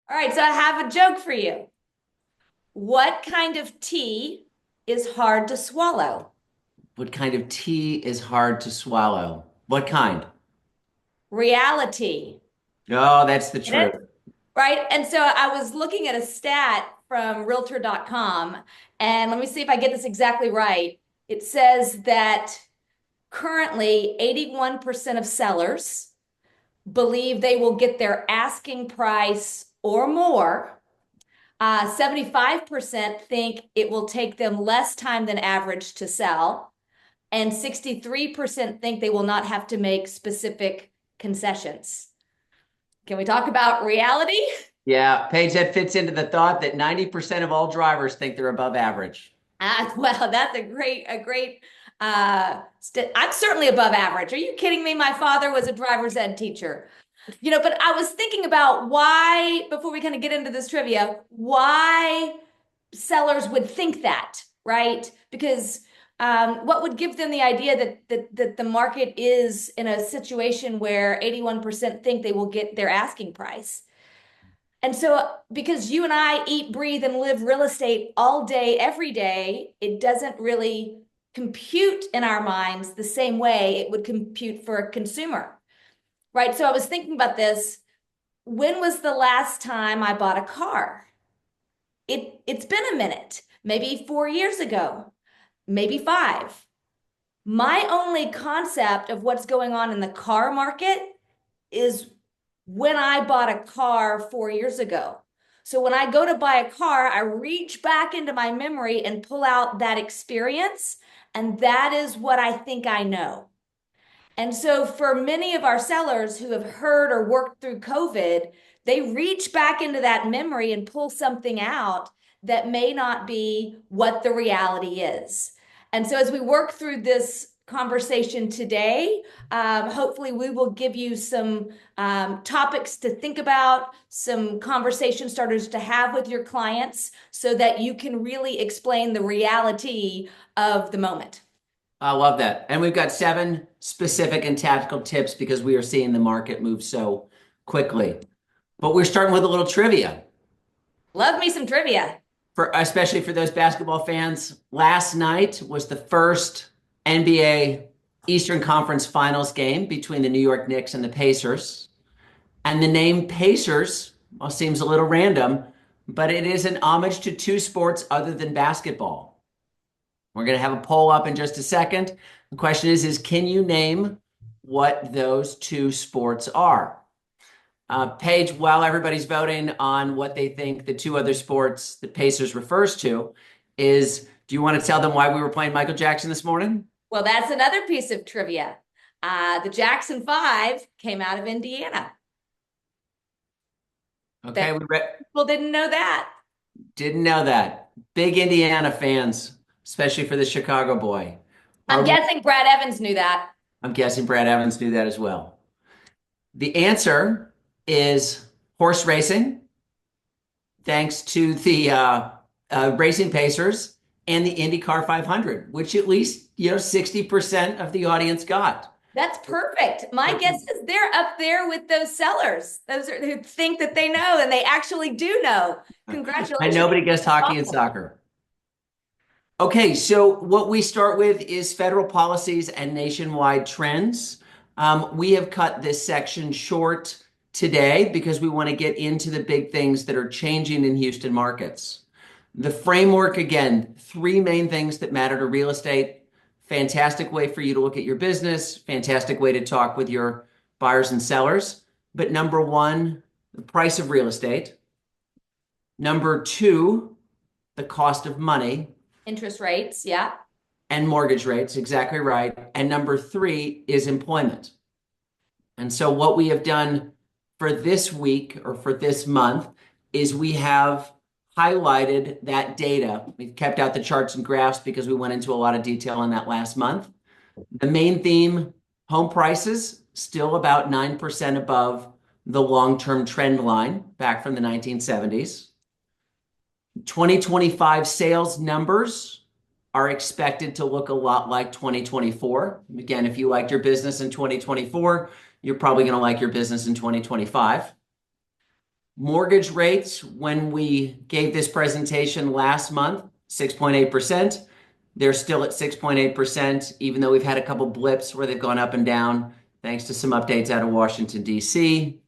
All right, so I have a joke for you. What kind of tea is hard to swallow? What kind of tea is hard to swallow? What kind? Reality. Oh, that's the Get truth. it? Right? And so I was looking at a stat from Realtor.com, and let me see if I get this exactly right. It says that currently 81% of sellers believe they will get their asking price or more. 75% think it will take them less time than average to sell, and 63% think they will not have to make specific concessions. Can we talk about reality? Yeah, Paige, that fits into the thought that 90% of all drivers think they're above average. Well, that's I'm certainly above average. Are you kidding me? My father was a driver's ed teacher. But I was thinking about why, before we kind of get into this trivia, why sellers would think that, right? Because what would give them the idea that the market is in a situation where 81% think they will get their asking price? And so, because you and I eat, breathe, and live real estate all day, every day, it doesn't really compute in our minds the same way it would compute for a consumer, right? So I was thinking about this. When was the last time I bought a car? It's been a minute, maybe 4 years ago, maybe five. My only concept of what's going on in the car market is when I bought a car 4 years ago. So when I go to buy a car, I reach back into my memory and pull out that experience. And that is what I think I know. And so for many of our sellers who have heard or worked through COVID, they reach back into that memory and pull something out that may not be what the reality is. And so as we work through this conversation today, hopefully we will give you some topics to think about, some conversation starters to have with your clients so that you can really explain the reality of the moment. I love that. And we've got 7 specific and tactical tips because we are seeing the market move so quickly. But we're starting with a little trivia Love me some trivia. for especially for those basketball fans. Last night was the first NBA Eastern Conference Finals game between the New York Knicks and the Pacers. And the name Pacers, well, seems a little random, but it is an homage to 2 sports other than basketball. We're going to have a poll up in just a second. The question is can you name what those 2 sports are? Paige, while everybody's voting on what they think the 2 other sports that Pacers refers to, do you want to tell them why we were playing Michael Jackson this morning? Well, that's another piece of trivia. The Jackson Five came out of Indiana. Okay, That people didn't know that. didn't know that. Big Indiana fans, especially for the Chicago boy. I'm Are guessing Brad Evans knew that. I'm guessing Brad Evans knew that as well. The answer is horse racing, thanks to the Racing Pacers and the IndyCar 500, which at least 60% of the audience got. That's perfect. My guess is they're up there with those sellers, those are, who think that they know and they actually do know. And Congratulations. nobody guessed hockey and Awesome. soccer. Okay, so what we start with is federal policies and nationwide trends. We have cut this section short today because we want to get into the big things that are changing in Houston markets. The framework, again, 3 main things that matter to real estate. Fantastic way for you to look at your business, fantastic way to talk with your buyers and sellers. But number 1, the price of real estate. Number 2, the cost of money Interest rates, yeah. and mortgage rates, exactly right. And number 3 is employment. And so what we have done for this week or for this month is we have highlighted that data. We've kept out the charts and graphs because we went into a lot of detail on that last month. The main theme, home prices, still about 9% above the long-term trend line back from the 1970s. 2025 sales numbers are expected to look a lot like 2024. Again, if you liked your business in 2024, you're probably going to like your business in 2025. Mortgage rates, when we gave this presentation last month, 6.8%. They're still at 6.8%, even though we've had a couple blips where they've gone up and down, thanks to some updates out of Washington, D.C.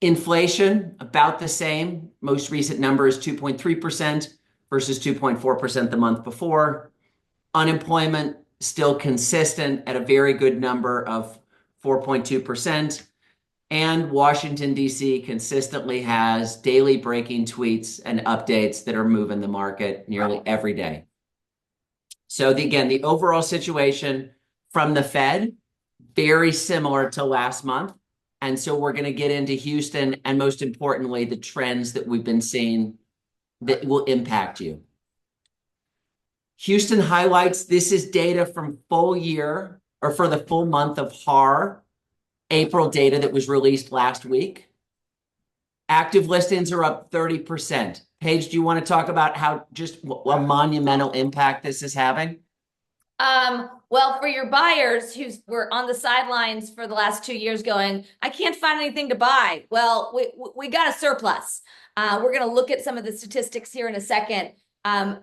Inflation, about the same. Most recent number is 2.3% versus 2.4% the month before. Unemployment, still consistent at a very good number of 4.2%. And Washington, D.C. consistently has daily breaking tweets and updates that are moving the market nearly every day. So again, the overall situation from the Fed, very similar to last month. And so we're going to get into Houston and most importantly, the trends that we've been seeing that will impact you. Houston highlights, this is data from full year or for the full month of HAR, April data that was released last week. Active listings are up 30%. Paige, do you want to talk about how just a monumental impact this is having? Well, for your buyers who were on the sidelines for the last 2 years going, I can't find anything to buy. Well, we got a surplus. We're going to look at some of the statistics here in a second.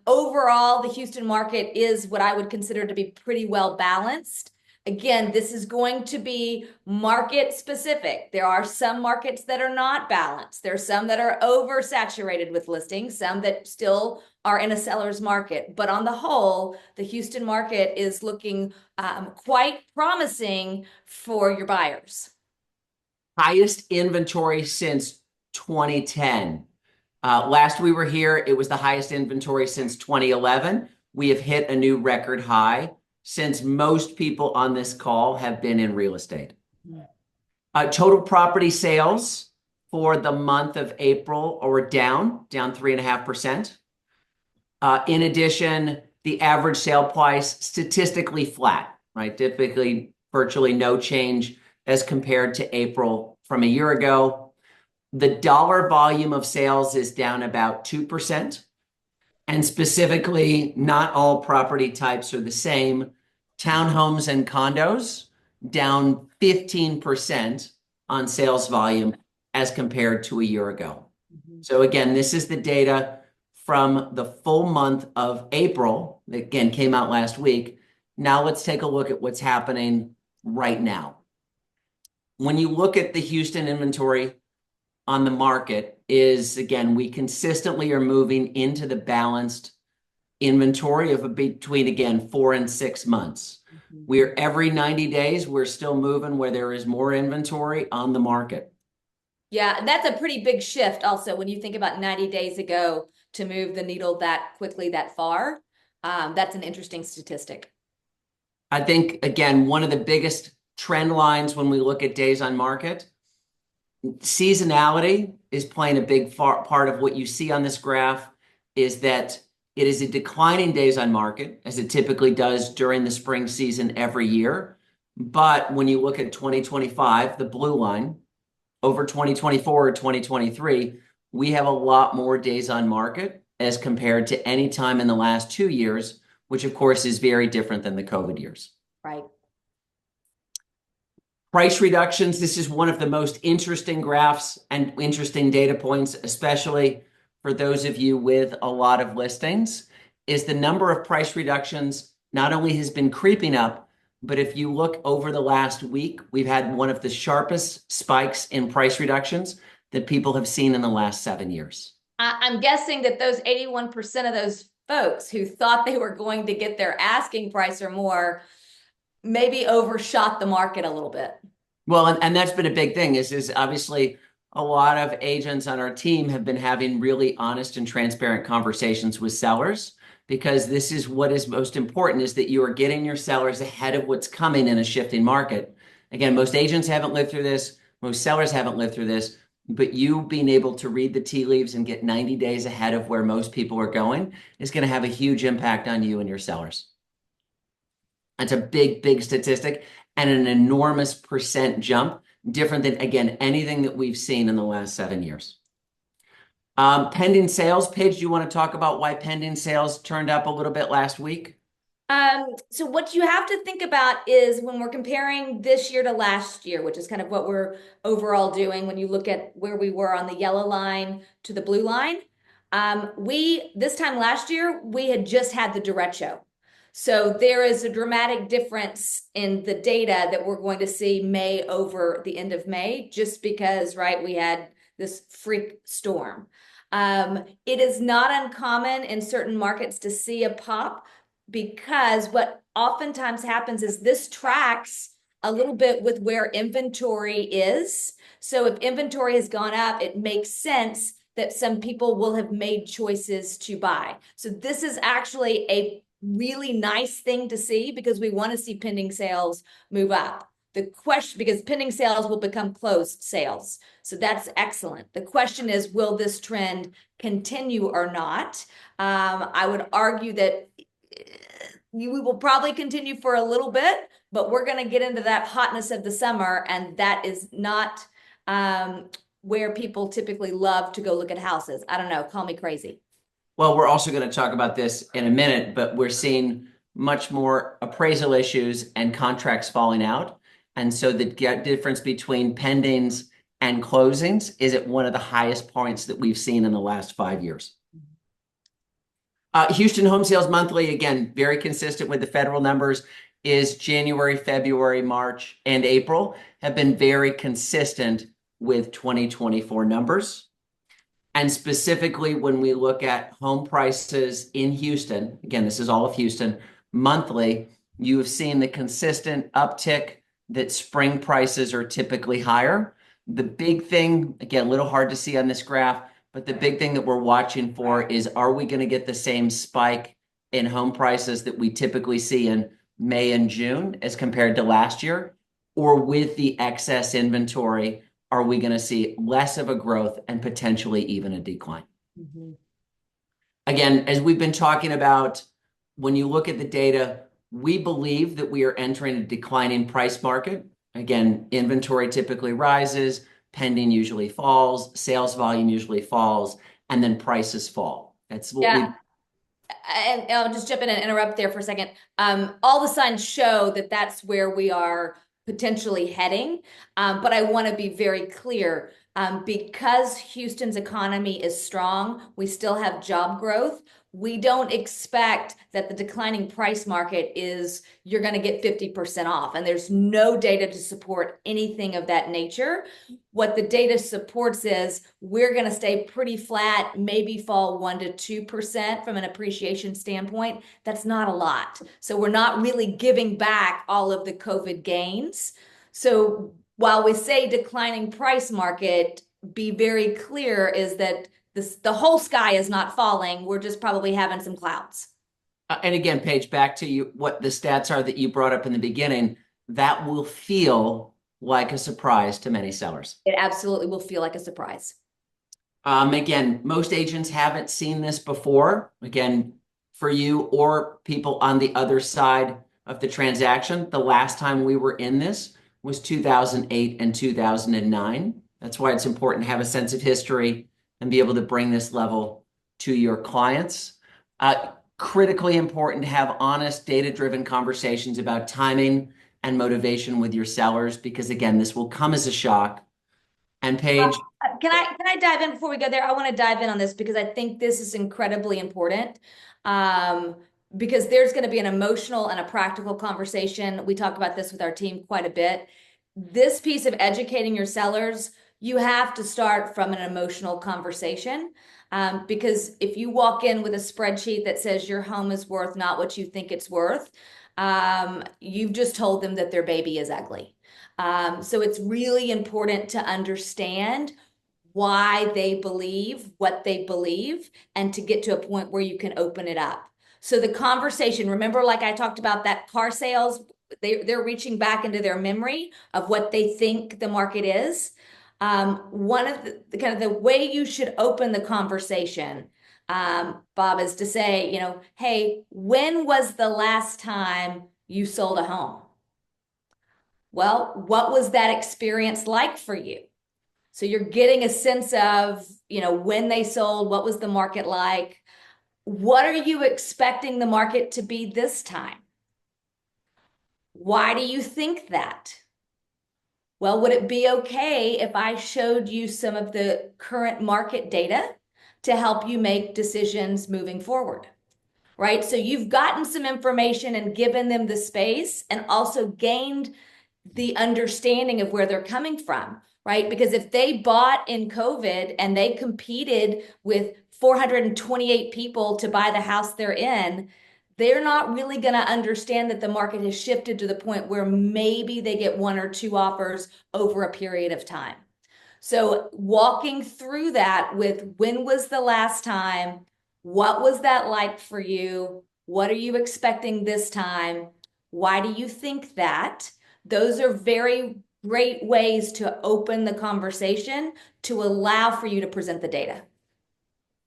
Overall, the Houston market is what I would consider to be pretty well balanced. Again, this is going to be market specific. There are some markets that are not balanced. There are some that are oversaturated with listings, some that still are in a seller's market. But on the whole, the Houston market is looking quite promising for your buyers. Highest inventory since 2010. Last we were here, it was the highest inventory since 2011. We have hit a new record high since most people on this call have been in real estate. Total property sales for the month of April are down 3.5%. In addition, the average sale price statistically flat, right? Typically virtually no change as compared to April from a year ago. The dollar volume of sales is down about 2%. And specifically, not all property types are the same. Townhomes and condos down 15% on sales volume as compared to a year ago. So again, this is the data from the full month of April that again came out last week. Now let's take a look at what's happening right now. When you look at the Houston inventory on the market is, again, we consistently are moving into the balanced inventory of between, again, 4 and 6 months. We're every 90 days, we're still moving where there is more inventory on the market. Yeah, that's a pretty big shift also when you think about 90 days ago to move the needle that quickly, that far. That's an interesting statistic. I think, again, one of the biggest trend lines when we look at days on market, seasonality is playing a big part of what you see on this graph is that it is a declining days on market, as it typically does during the spring season every year. But when you look at 2025, the blue line, over 2024 or 2023, we have a lot more days on market as compared to any time in the last 2 years, which of course is very different than the COVID years. Right. Price reductions, this is one of the most interesting graphs and interesting data points, especially for those of you with a lot of listings, is the number of price reductions not only has been creeping up, but if you look over the last week, we've had one of the sharpest spikes in price reductions that people have seen in the last 7 years. I'm guessing that those 81% of those folks who thought they were going to get their asking price or more maybe overshot the market a little bit. Well, and that's been a big thing is obviously a lot of agents on our team have been having really honest and transparent conversations with sellers, because this is what is most important, is that you are getting your sellers ahead of what's coming in a shifting market. Again, most agents haven't lived through this. Most sellers haven't lived through this, but you being able to read the tea leaves and get 90 days ahead of where most people are going is going to have a huge impact on you and your sellers. That's a big, big statistic and an enormous percent jump, different than, again, anything that we've seen in the last 7 years. Pending sales. Paige, do you want to talk about why pending sales turned up a little bit last week? So what you have to think about is when we're comparing this year to last year, which is kind of what we're overall doing when you look at where we were on the yellow line to the blue line. We this time last year we had just had the derecho. So there is a dramatic difference in the data that we're going to see May over the end of May, just because, right, we had this freak storm. It is not uncommon in certain markets to see a pop because what oftentimes happens is this tracks a little bit with where inventory is. So if inventory has gone up, it makes sense that some people will have made choices to buy. So this is actually a really nice thing to see because we want to see pending sales move up. The question, because pending sales will become closed sales. So that's excellent. The question is, will this trend continue or not? I would argue that we will probably continue for a little bit, but we're going to get into that hotness of the summer, and that is not where people typically love to go look at houses. I don't know, call me crazy. Well, we're also going to talk about this in a minute, but we're seeing much more appraisal issues and contracts falling out. And so the difference between pendings and closings is at one of the highest points that we've seen in the last 5 years. Houston home sales monthly, again, very consistent with the federal numbers, is January, February, March, and April have been very consistent with 2024 numbers. And specifically, when we look at home prices in Houston, again, this is all of Houston, monthly, you have seen the consistent uptick that spring prices are typically higher. The big thing, again, a little hard to see on this graph, but the big thing that we're watching for is, are we going to get the same spike in home prices that we typically see in May and June as compared to last year? Or with the excess inventory, are we going to see less of a growth and potentially even a decline? Mm-hmm. Again, as we've been talking about, when you look at the data, we believe that we are entering a declining price market. Again, inventory typically rises, pending usually falls, sales volume usually falls, and then prices fall. That's what we. And I'll just jump in and interrupt there for a second. All the signs show that that's where we are potentially heading. But I want to be very clear, because Houston's economy is strong, we still have job growth. We don't expect that the declining price market is you're going to get 50% off. And there's no data to support anything of that nature. What the data supports is we're going to stay pretty flat, maybe fall 1 to 2% from an appreciation standpoint. That's not a lot. So we're not really giving back all of the COVID gains. So while we say declining price market, be very clear is that the whole sky is not falling. We're just probably having some clouds. And again, Paige, back to you, what the stats are that you brought up in the beginning, that will feel like a surprise to many sellers. It absolutely will feel like a surprise. Again, most agents haven't seen this before. Again, for you or people on the other side of the transaction, the last time we were in this was 2008 and 2009. That's why it's important to have a sense of history and be able to bring this level to your clients. Critically important to have honest, data-driven conversations about timing and motivation with your sellers, because again, this will come as a shock. And Paige, Can I dive in before we go there? I want to dive in on this because I think this is incredibly important. Because there's going to be an emotional and a practical conversation. We talk about this with our team quite a bit. This piece of educating your sellers, you have to start from an emotional conversation. Because if you walk in with a spreadsheet that says your home is worth not what you think it's worth, you've just told them that their baby is ugly. So it's really important to understand why they believe what they believe and to get to a point where you can open it up. So the conversation, remember, like I talked about that car sales, they're reaching back into their memory of what they think the market is. One of the kind of the way you should open the conversation, Bob, is to say, hey, when was the last time you sold a home? Well, what was that experience like for you? So you're getting a sense of, when they sold, what was the market like? What are you expecting the market to be this time? Why do you think that? Well, would it be okay if I showed you some of the current market data to help you make decisions moving forward? Right? So you've gotten some information and given them the space and also gained the understanding of where they're coming from, right? Because if they bought in COVID and they competed with 428 people to buy the house they're in, they're not really going to understand that the market has shifted to the point where maybe they get one or two offers over a period of time. So walking through that with when was the last time? What was that like for you? What are you expecting this time? Why do you think that? Those are very great ways to open the conversation to allow for you to present the data.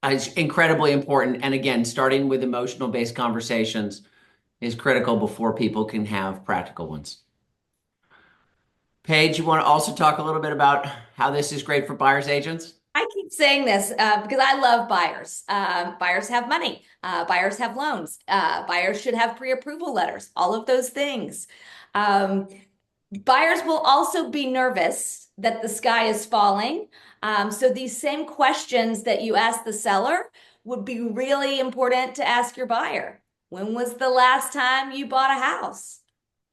It's incredibly important. And again, starting with emotional based conversations is critical before people can have practical ones. Paige, you want to also talk a little bit about how this is great for buyers agents? I keep saying this because I love buyers. Buyers have money. Buyers have loans. Buyers should have pre-approval letters. All of those things. Um, Buyers will also be nervous that the sky is falling. So these same questions that you ask the seller would be really important to ask your buyer. When was the last time you bought a house?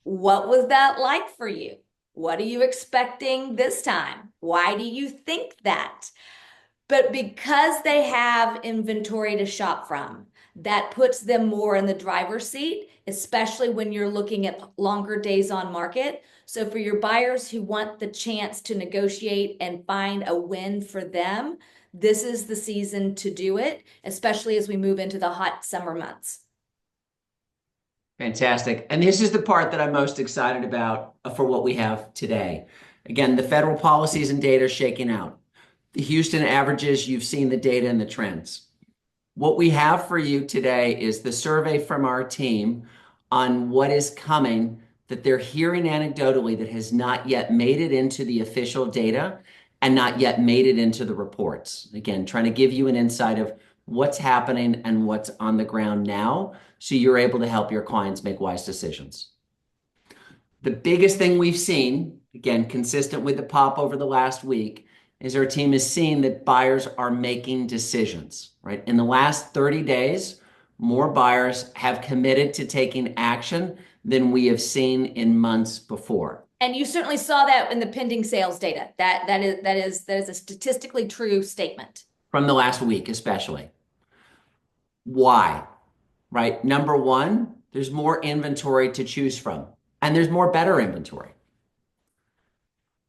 What was that like for you? What are you expecting this time? Why do you think that? But because they have inventory to shop from, that puts them more in the driver's seat, especially when you're looking at longer days on market. So for your buyers who want the chance to negotiate and find a win for them, this is the season to do it, especially as we move into the hot summer months. Fantastic. And this is the part that I'm most excited about for what we have today. Again, the federal policies and data shaking out. The Houston averages, you've seen the data and the trends. What we have for you today is the survey from our team on what is coming that they're hearing anecdotally that has not yet made it into the official data and not yet made it into the reports. Again, trying to give you an insight of what's happening and what's on the ground now so you're able to help your clients make wise decisions. The biggest thing we've seen, again, consistent with the pop over the last week, is our team is seeing that buyers are making decisions, right? In the last 30 days, more buyers have committed to taking action than we have seen in months before. And you certainly saw that in the pending sales data. That is a statistically true statement. From the last week, especially. Why? Right? Number one, there's more inventory to choose from, and there's more better inventory.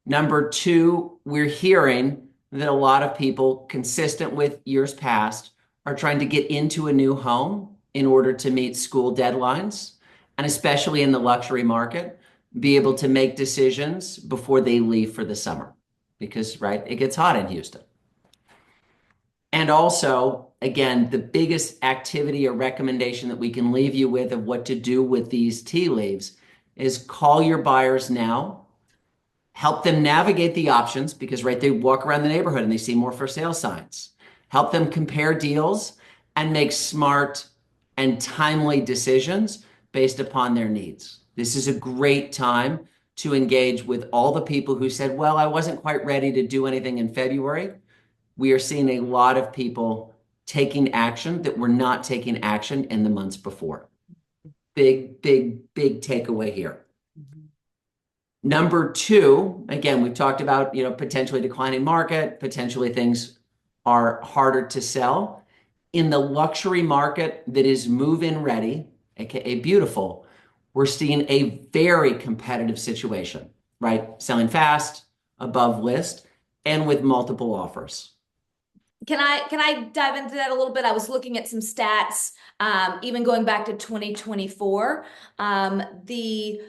Number two, we're hearing that a lot of people, consistent with years past, are trying to get into a new home in order to meet school deadlines, and especially in the luxury market, be able to make decisions before they leave for the summer because, right, it gets hot in Houston. And also, again, the biggest activity or recommendation that we can leave you with of what to do with these tea leaves is call your buyers now, help them navigate the options because, right, they walk around the neighborhood and they see more for sale signs. Help them compare deals and make smart and timely decisions based upon their needs. This is a great time to engage with all the people who said, well, I wasn't quite ready to do anything in February. We are seeing a lot of people taking action that were not taking action in the months before. Big, big, big takeaway here. Number two, again, we've talked about, potentially declining market, potentially things are harder to sell. In the luxury market that is move-in ready, aka beautiful, we're seeing a very competitive situation, right? Selling fast, above list, and with multiple offers. Can I dive into that a little bit? I was looking at some stats, even going back to 2024. The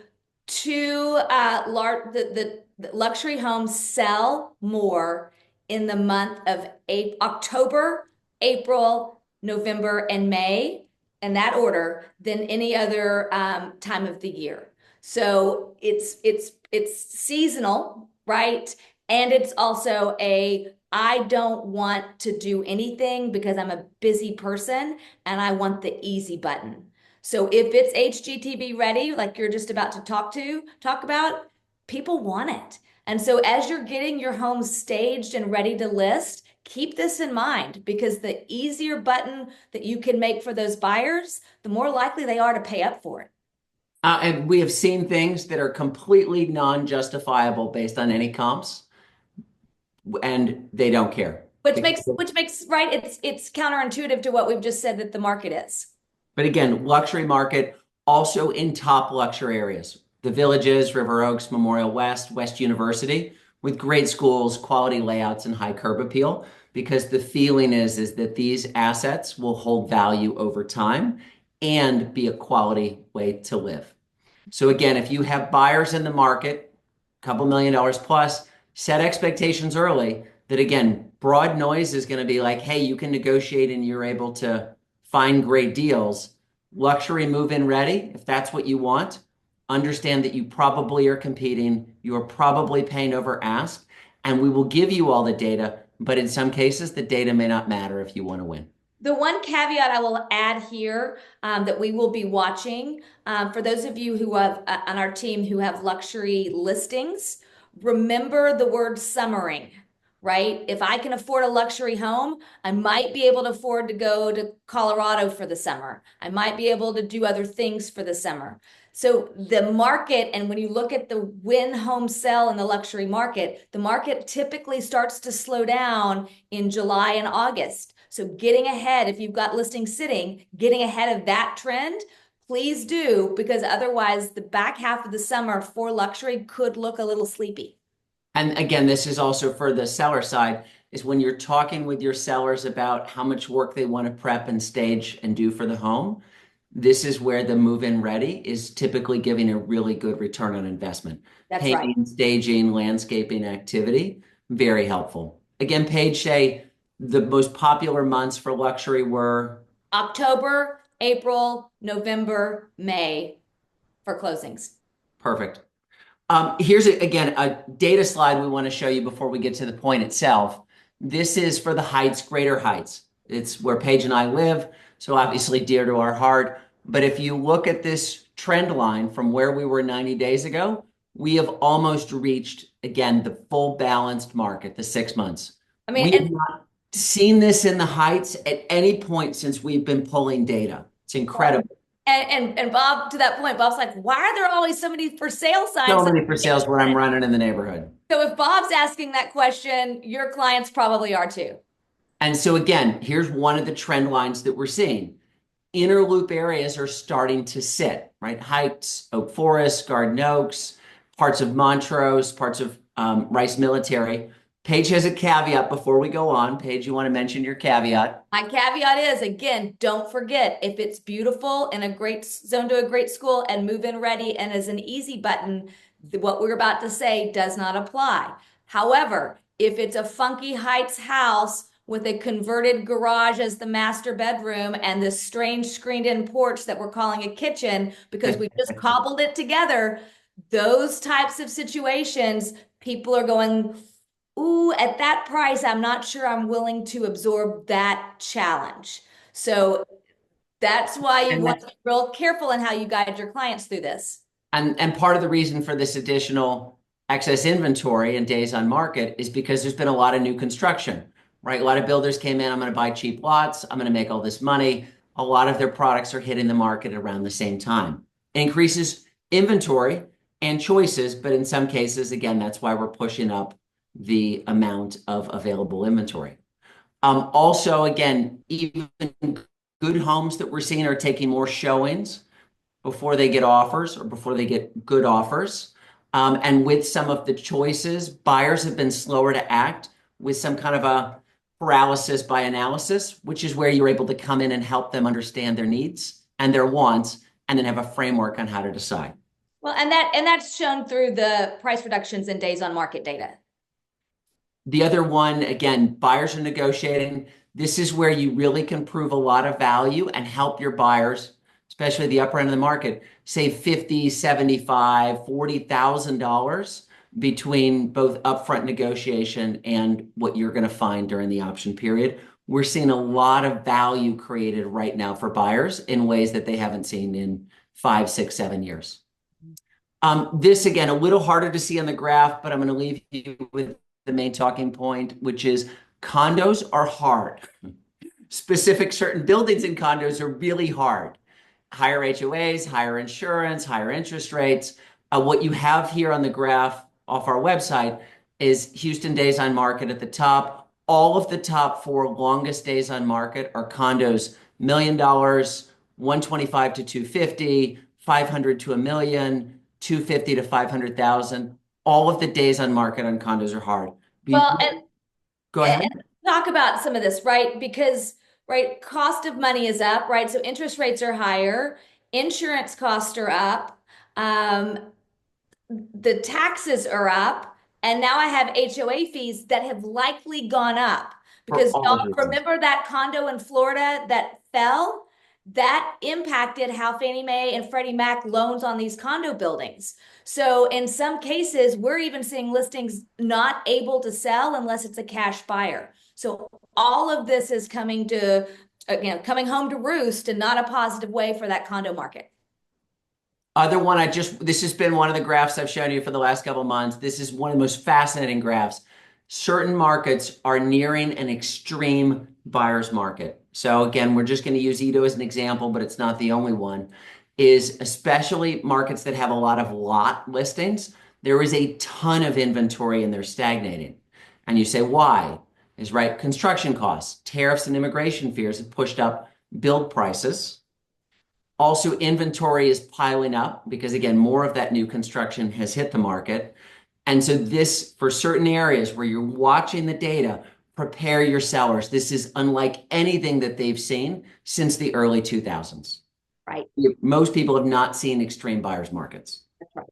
two the luxury homes sell more in the month of October, April, November, and May, in that order, than any other time of the year. So it's seasonal, right? And it's also I don't want to do anything because I'm a busy person and I want the easy button. So if it's HGTV ready, like you're just about to talk about, people want it. And so as you're getting your home staged and ready to list, keep this in mind because the easier button that you can make for those buyers, the more likely they are to pay up for it. And we have seen things that are completely non-justifiable based on any comps, and they don't care. Which makes right, it's counterintuitive to what we've just said that the market is. But again, luxury market also in top luxury areas. The Villages, River Oaks, Memorial West, West University, with great schools, quality layouts, and high curb appeal, because the feeling is that these assets will hold value over time and be a quality way to live. So again, if you have buyers in the market, a couple $1 million plus, set expectations early that again, broad noise is going to be like, hey, you can negotiate and you're able to find great deals. Luxury move-in ready, if that's what you want, understand that you probably are competing, you are probably paying over ask, and we will give you all the data, but in some cases, the data may not matter if you want to win. The one caveat I will add here that we will be watching for those of you who have on our team who have luxury listings, remember the word summering, right? If I can afford a luxury home, I might be able to afford to go to Colorado for the summer. I might be able to do other things for the summer. So the market, and when you look at the win home sell in the luxury market, the market typically starts to slow down in July and August. So getting ahead, if you've got listings sitting, getting ahead of that trend, please do, because otherwise the back half of the summer for luxury could look a little sleepy. And again, this is also for the seller side, is when you're talking with your sellers about how much work they want to prep and stage and do for the home, this is where the move-in ready is typically giving a really good return on investment. That's right. Painting, staging, landscaping activity, very helpful. Again, Paige, say the most popular months for luxury were October, April, November, May for closings. perfect. Here's again a data slide we want to show you before we get to the point itself. This is for the Heights, Greater Heights. It's where Paige and I live, so obviously dear to our heart. But if you look at this trend line from where we were 90 days ago, we have almost reached, again, the full balanced market, the 6 months. I We mean, have not seen this in the Heights at any point since we've been pulling data. It's incredible. and Bob, to that point, Bob's like, why are there always so many for sale So signs? many for sales where I'm running in the neighborhood. So if Bob's asking that question, your clients probably are too. And so again, here's one of the trend lines that we're seeing. Inner loop areas are starting to sit, right? Heights, Oak Forest, Garden Oaks, parts of Montrose, parts of Rice Military. Paige has a caveat before we go on. Paige, you want to mention your caveat? My caveat is, again, don't forget if it's beautiful and a great zone to a great school and move-in ready and is an easy button, what we're about to say does not apply. However, if it's a funky Heights house with a converted garage as the master bedroom and this strange screened-in porch that we're calling a kitchen because we just cobbled it together, those types of situations, people are going, ooh, at that price, I'm not sure I'm willing to absorb that challenge. So that's why you And want to be real careful in how you guide your clients through this. And part of the reason for this additional excess inventory and days on market is because there's been a lot of new construction, right? A lot of builders came in, I'm going to buy cheap lots, I'm going to make all this money. A lot of their products are hitting the market around the same time. It increases inventory and choices, but in some cases, again, that's why we're pushing up the amount of available inventory. Also, again, even good homes that we're seeing are taking more showings before they get offers or before they get good offers. And with some of the choices, buyers have been slower to act with some kind of a paralysis by analysis, which is where you're able to come in and help them understand their needs and their wants, and then have a framework on how to decide. Well, and that's shown through the price reductions in days on market data. The other one, again, buyers are negotiating. This is where you really can prove a lot of value and help your buyers, especially the upper end of the market, save $50, $75, $40,000 between both upfront negotiation and what you're going to find during the option period. we're seeing a lot of value created right now for buyers in ways that they haven't seen in 5, 6, 7 years. This, again, a little harder to see on the graph, but I'm going to leave you with the main talking point, which is condos are hard. Specific certain buildings in condos are really hard. Higher HOAs, higher insurance, higher interest rates. What you have here on the graph off our website is Houston days on market at the top. All of the top 4 longest days on market are condos, $1 million, 125 to 250, 500 to a million, 250 to 500,000. All of the days on market on condos are hard. Well, and Go and ahead. talk about some of this, right? Because, right, cost of money is up, right? So interest rates are higher, insurance costs are up, um, the taxes are up, and now I have HOA fees that have likely gone up For because all y'all those reasons. remember that condo in Florida that fell? That impacted how Fannie Mae and Freddie Mac loans on these condo buildings. So in some cases, we're even seeing listings not able to sell unless it's a cash buyer. So all of this is coming to, coming home to roost and not a positive way for that condo market. Other one, this has been one of the graphs I've shown you for the last couple of months. This is one of the most fascinating graphs. Certain markets are nearing an extreme buyer's market. So again, we're just going to use Ito as an example, but it's not the only one. Is especially markets that have a lot of lot listings. There is a ton of inventory and they're stagnating. And you say, why? Is right. Construction costs, tariffs and immigration fears have pushed up build prices. Also, inventory is piling up because, again, more of that new construction has hit the market. And so this, for certain areas where you're watching the data, prepare your sellers. This is unlike anything that they've seen since the early 2000s. Right. Most people have not seen extreme buyers markets. That's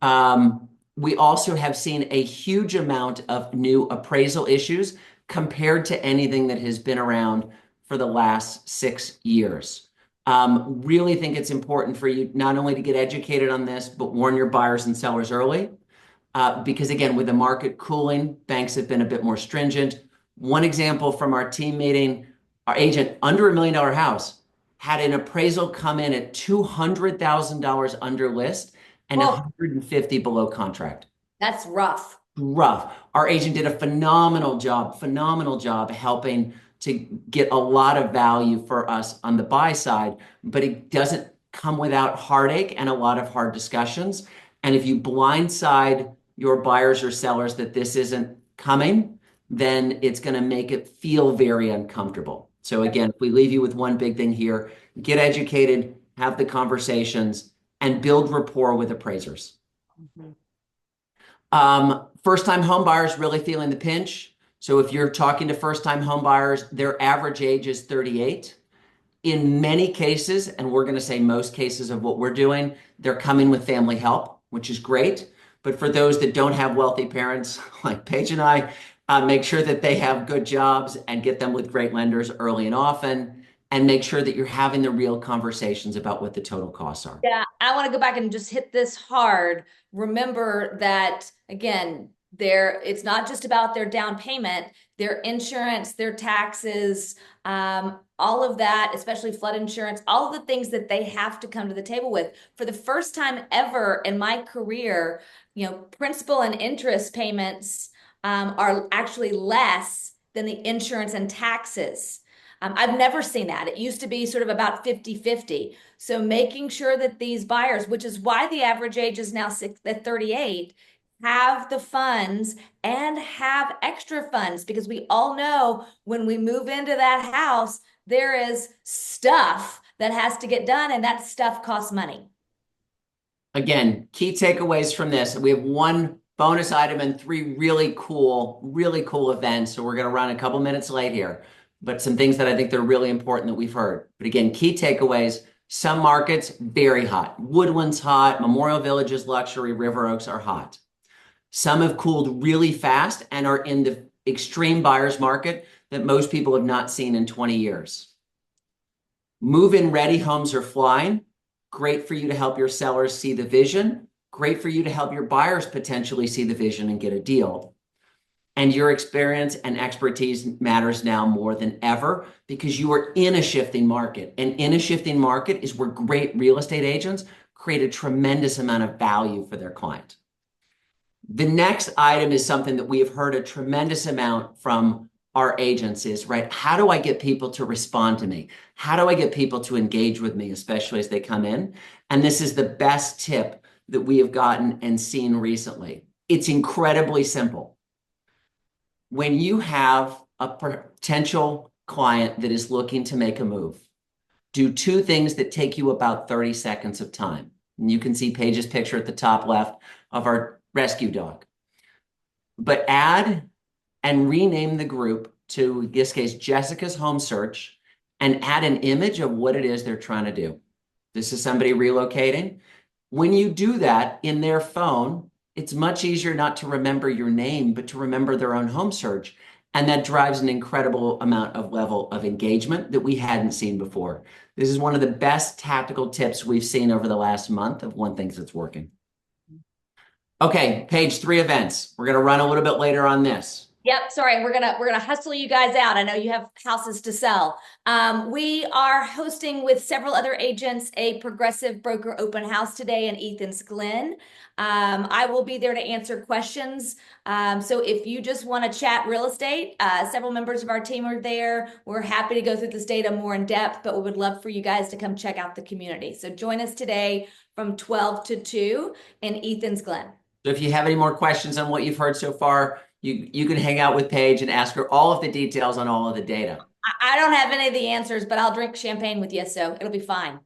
right. We also have seen a huge amount of new appraisal issues compared to anything that has been around for the last 6 years. Really think it's important for you not only to get educated on this, but warn your buyers and sellers early. Because again, with the market cooling, banks have been a bit more stringent. One example from our team meeting, our agent under $1 million house had an appraisal come in at $200,000 under list and Well, 150 below contract. that's rough. Rough. Our agent did a phenomenal job helping to get a lot of value for us on the buy side, but it doesn't come without heartache and a lot of hard discussions. And if you blindside your buyers or sellers that this isn't coming, then it's going to make it feel very uncomfortable. So again, if we leave you with one big thing here, get educated, have the conversations, and build rapport with appraisers. Mhm. First-time home buyers really feeling the pinch. So if you're talking to first-time home buyers, their average age is 38. In many cases, and we're going to say most cases of what we're doing, they're coming with family help, which is great. But for those that don't have wealthy parents like Paige and I, make sure that they have good jobs and get them with great lenders early and often, and make sure that you're having the real conversations about what the total costs are. Yeah, I want to go back and just hit this hard. Remember that again, it's not just about their down payment, their insurance, their taxes, all of that, especially flood insurance, all of the things that they have to come to the table with. For the first time ever in my career, principal and interest payments are actually less than the insurance and taxes. I've never seen that. It used to be sort of about 50-50. So making sure that these buyers, which is why the average age is now 38, have the funds and have extra funds, because we all know when we move into that house, there is stuff that has to get done, and that stuff costs money. Again, key takeaways from this. We have one bonus item and 3 really cool events. So we're going to run a couple minutes late here, but some things that I think they're really important that we've heard. But again, key takeaways. Some markets, very hot. Woodland's hot. Memorial Village's luxury. River Oaks are hot. Some have cooled really fast and are in the extreme buyer's market that most people have not seen in 20 years. Move-in ready homes are flying. Great for you to help your sellers see the vision. Great for you to help your buyers potentially see the vision and get a deal. And your experience and expertise matters now more than ever because you are in a shifting market. And in a shifting market is where great real estate agents create a tremendous amount of value for their client. The next item is something that we have heard a tremendous amount from our agents is, right, how do I get people to respond to me? How do I get people to engage with me, especially as they come in? And this is the best tip that we have gotten and seen recently. It's incredibly simple. When you have a potential client that is looking to make a move, do two things that take you about 30 seconds of time. And you can see Paige's picture at the top left of our rescue dog. But add and rename the group to, in this case, Jessica's Home Search, and add an image of what it is they're trying to do. This is somebody relocating. When you do that in their phone, it's much easier not to remember your name, but to remember their own home search. And that drives an incredible amount of level of engagement that we hadn't seen before. This is one of the best tactical tips we've seen over the last month of one thing that's working. Okay, Paige, 3 events. We're going to run a little bit later on this. Yep, sorry, we're gonna hustle you guys out. I know you have houses to sell. We are hosting with several other agents a progressive broker open house today in Ethan's Glen. I will be there to answer questions. So if you just want to chat real estate, several members of our team are there. We're happy to go through this data more in depth, but we would love for you guys to come check out the community. So join us today from 12 to 2 in Ethan's Glen. So if you have any more questions on what you've heard so far, you can hang out with Paige and ask her all of the details on all of the data. I don't have any of the answers, but I'll drink champagne with you, so it'll be fine.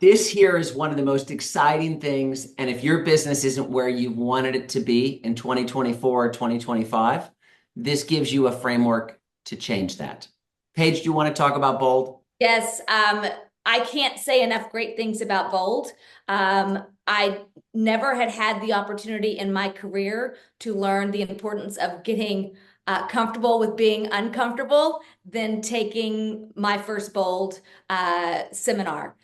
This here is one of the most exciting things. And if your business isn't where you wanted it to be in 2024 or 2025, this gives you a framework to change that. Paige, do you want to talk about Bold? Yes, I can't say enough great things about Bold. I never had the opportunity in my career to learn the importance of getting comfortable with being uncomfortable than taking my first Bold seminar.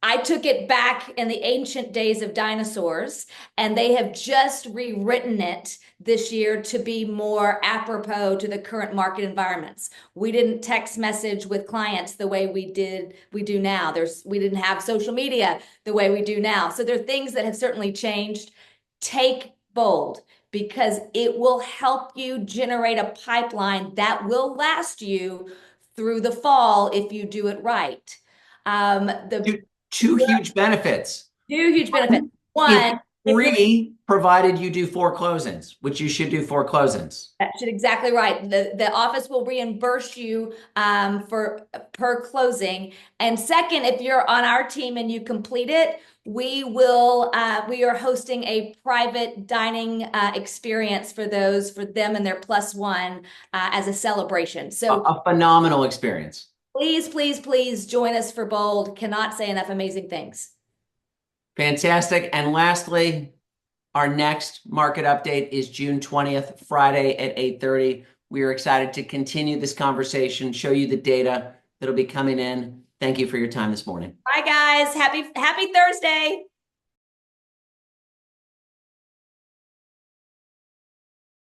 I took it back in the ancient days of dinosaurs, and they have just rewritten it this year to be more apropos to the current market environments. We didn't text message with clients the way we do now. We didn't have social media the way we do now. So there are things that have certainly changed. Take Bold because it will help you generate a pipeline that will last you through the fall if you do it right. Two huge benefits. Two huge benefits. It's One, if you're free, provided you do 4 closings, which you should do 4 closings. That's exactly right. The office will reimburse you for per closing. And second, if you're on our team and you complete it, we are hosting a private dining experience for them and their +1 as a celebration. So A phenomenal experience. please, please, please join us for Bold. Cannot say enough amazing things. Fantastic. And lastly, our next market update is June 20th, Friday at 8:30. We are excited to continue this conversation, show you the data that'll be coming in. Thank you for your time this morning. Bye, guys. Happy Thursday.